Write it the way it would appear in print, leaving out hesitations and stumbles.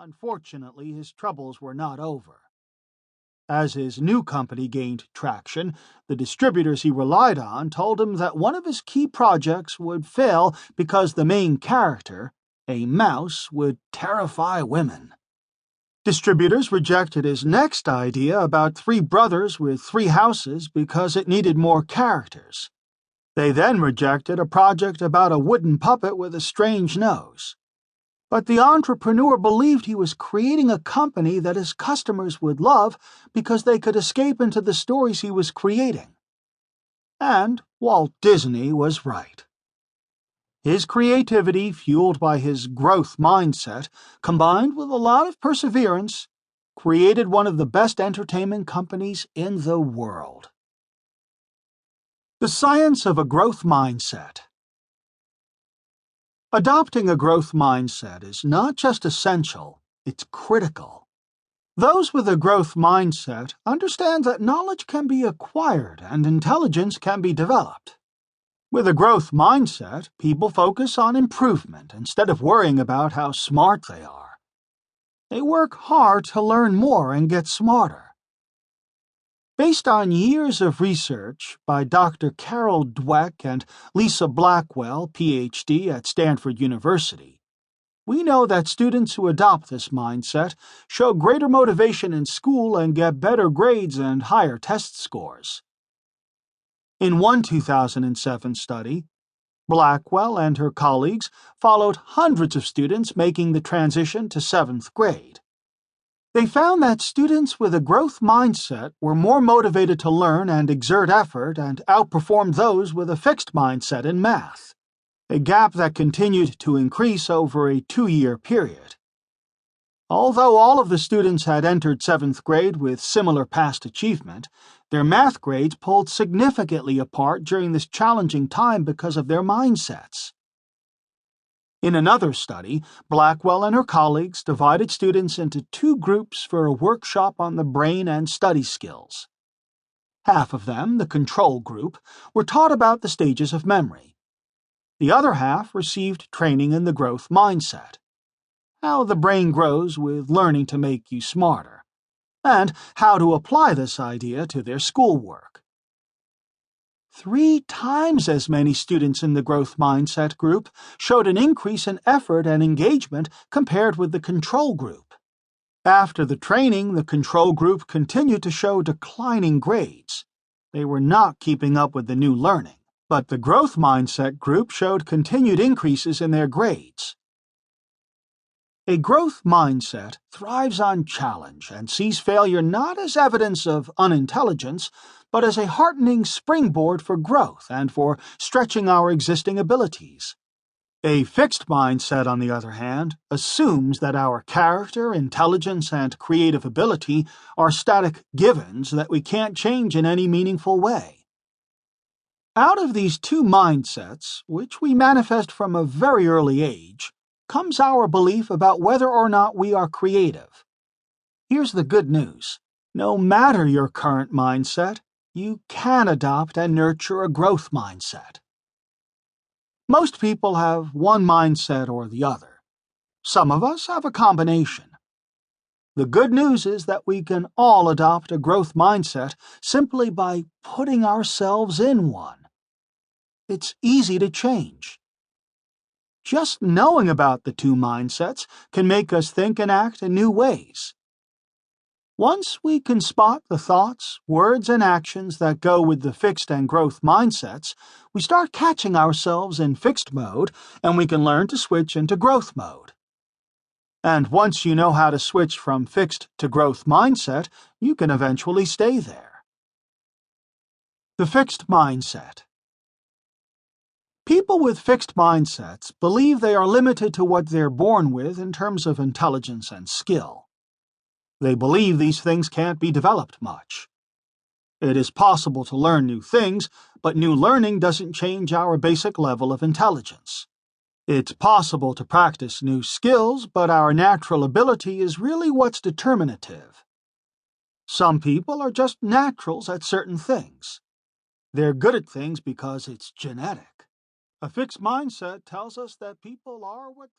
Unfortunately, his troubles were not over. As his new company gained traction, the distributors he relied on told him that one of his key projects would fail because the main character, a mouse, would terrify women. Distributors rejected his next idea about three brothers with three houses because it needed more characters. They then rejected a project about a wooden puppet with a strange nose. But the entrepreneur believed he was creating a company that his customers would love because they could escape into the stories he was creating. And Walt Disney was right. His creativity, fueled by his growth mindset, combined with a lot of perseverance, created one of the best entertainment companies in the world. The science of a growth mindset. Adopting a growth mindset is not just essential, it's critical. Those with a growth mindset understand that knowledge can be acquired and intelligence can be developed. With a growth mindset, people focus on improvement instead of worrying about how smart they are. They work hard to learn more and get smarter. Based on years of research by Dr. Carol Dweck and Lisa Blackwell, Ph.D. at Stanford University, we know that students who adopt this mindset show greater motivation in school and get better grades and higher test scores. In one 2007 study, Blackwell and her colleagues followed hundreds of students making the transition to 7th grade. They found that students with a growth mindset were more motivated to learn and exert effort and outperformed those with a fixed mindset in math, a gap that continued to increase over a 2-year period. Although all of the students had entered 7th grade with similar past achievement, their math grades pulled significantly apart during this challenging time because of their mindsets. In another study, Blackwell and her colleagues divided students into 2 groups for a workshop on the brain and study skills. Half of them, the control group, were taught about the stages of memory. The other half received training in the growth mindset, how the brain grows with learning to make you smarter, and how to apply this idea to their schoolwork. 3 times as many students in the growth mindset group showed an increase in effort and engagement compared with the control group. After the training, the control group continued to show declining grades. They were not keeping up with the new learning, but the growth mindset group showed continued increases in their grades. A growth mindset thrives on challenge and sees failure not as evidence of unintelligence, but as a heartening springboard for growth and for stretching our existing abilities. A fixed mindset, on the other hand, assumes that our character, intelligence, and creative ability are static givens that we can't change in any meaningful way. Out of these 2 mindsets, which we manifest from a very early age, comes our belief about whether or not we are creative. Here's the good news. No matter your current mindset, you can adopt and nurture a growth mindset. Most people have one mindset or the other. Some of us have a combination. The good news is that we can all adopt a growth mindset simply by putting ourselves in one. It's easy to change. Just knowing about the 2 mindsets can make us think and act in new ways. Once we can spot the thoughts, words, and actions that go with the fixed and growth mindsets, we start catching ourselves in fixed mode, and we can learn to switch into growth mode. And once you know how to switch from fixed to growth mindset, you can eventually stay there. The fixed mindset. People with fixed mindsets believe they are limited to what they're born with in terms of intelligence and skill. They believe these things can't be developed much. It is possible to learn new things, but new learning doesn't change our basic level of intelligence. It's possible to practice new skills, but our natural ability is really what's determinative. Some people are just naturals at certain things. They're good at things because it's genetic. A fixed mindset tells us that people are what they